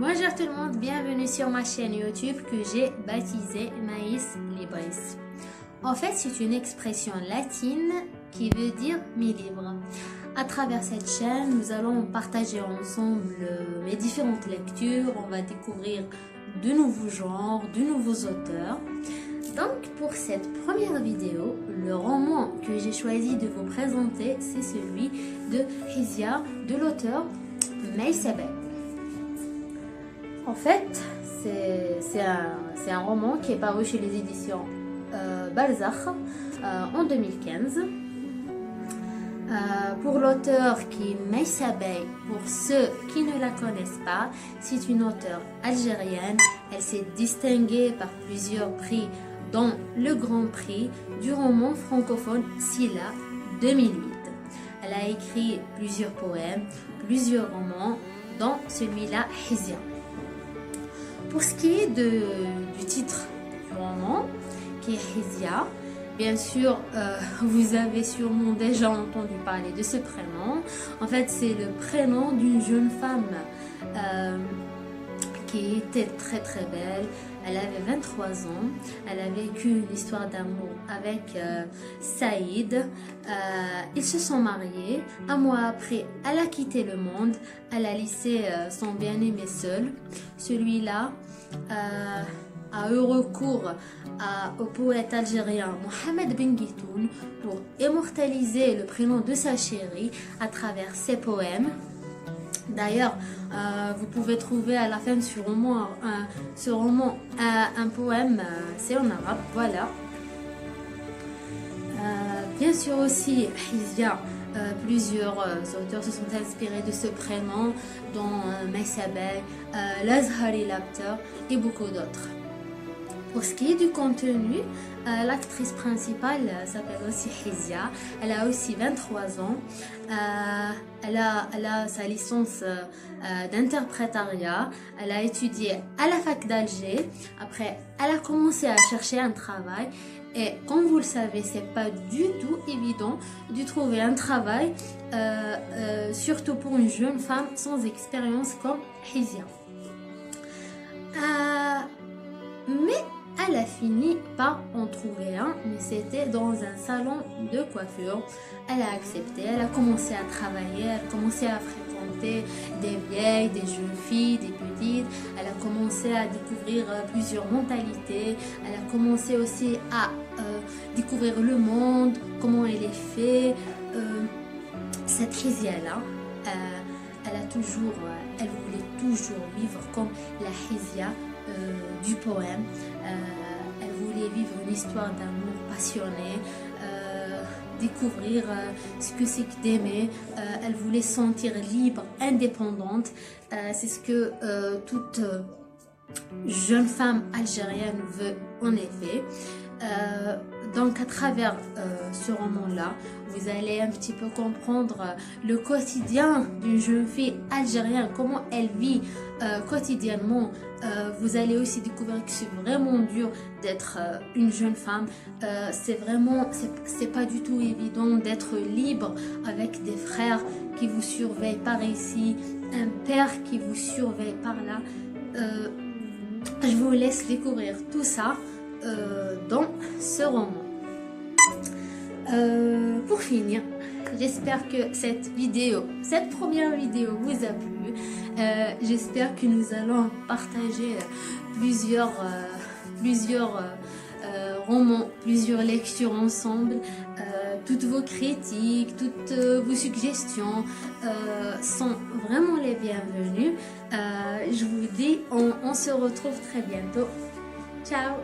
Bonjour tout le monde, bienvenue sur ma chaîne YouTube que j'ai baptisée Maïs Libris. En fait, c'est une expression latine qui veut dire mi libre. À travers cette chaîne, nous allons partager ensemble mes différentes lectures, on va découvrir de nouveaux genres, de nouveaux auteurs. Donc pour cette première vidéo, le roman que j'ai choisi de vous présenter, c'est celui de Hizia, de l'auteur Maïsabel. En fait, c'est un roman qui est paru chez les éditions Balzac en 2015. Pour l'auteur qui est Maïsabel, pour ceux qui ne la connaissent pas, c'est une auteure algérienne. Elle s'est distinguée par plusieurs prix, dont le Grand Prix du roman francophone Silla 2008. Elle a écrit plusieurs poèmes, plusieurs romans, dont celui-là Hizia. Pour ce qui est du titre du roman, qui est Hizia, bien sûr, vous avez sûrement déjà entendu parler de ce prénom. En fait, c'est le prénom d'une jeune femme qui était très très belle. Elle avait 23 ans. Elle a vécu une histoire d'amour avec Saïd. Ils se sont mariés. Un mois après, elle a quitté le monde. Elle a laissé son bien-aimé seul. Celui-là a eu recours au poète algérien Mohamed Benguitoun pour immortaliser le prénom de sa chérie à travers ses poèmes. D'ailleurs, vous pouvez trouver à la fin de ce roman un poème, c'est en arabe, voilà. Bien sûr aussi, Hizia, plusieurs auteurs se sont inspirés de ce prénom, dont Maïsabel, L'Azhari Lapter et beaucoup d'autres. Pour ce qui est du contenu, l'actrice principale s'appelle aussi Hizia. Elle a aussi 23 ans. Elle a sa licence d'interprétariat. Elle a étudié à la fac d'Alger. Après, elle a commencé à chercher un travail. Et comme vous le savez, c'est pas du tout évident de trouver un travail, surtout pour une jeune femme sans expérience comme Hizia. Mais elle a fini par en trouver un, mais c'était dans un salon de coiffure. Elle a accepté, elle a commencé à travailler, elle a commencé à fréquenter des vieilles, des jeunes filles, des petites. Elle a commencé à découvrir plusieurs mentalités. Elle a commencé aussi à découvrir le monde, comment il est fait. Cette Hizia-là, elle voulait toujours vivre comme la Hizia du poème. Elle voulait vivre une histoire d'amour passionné, découvrir ce que c'est que d'aimer. Elle voulait se sentir libre, indépendante. C'est ce que toute jeune femme algérienne veut en effet. Donc à travers ce roman-là, vous allez un petit peu comprendre le quotidien d'une jeune fille algérienne, comment elle vit quotidiennement. Vous allez aussi découvrir que c'est vraiment dur d'être une jeune femme. C'est pas du tout évident d'être libre avec des frères qui vous surveillent par ici, un père qui vous surveille par là. Je vous laisse découvrir tout ça dans ce roman. Pour finir, j'espère que cette première vidéo vous a plu. J'espère que nous allons partager plusieurs romans, plusieurs lectures ensemble. Toutes vos critiques, toutes vos suggestions sont vraiment les bienvenues. Je vous dis, on se retrouve très bientôt. Ciao!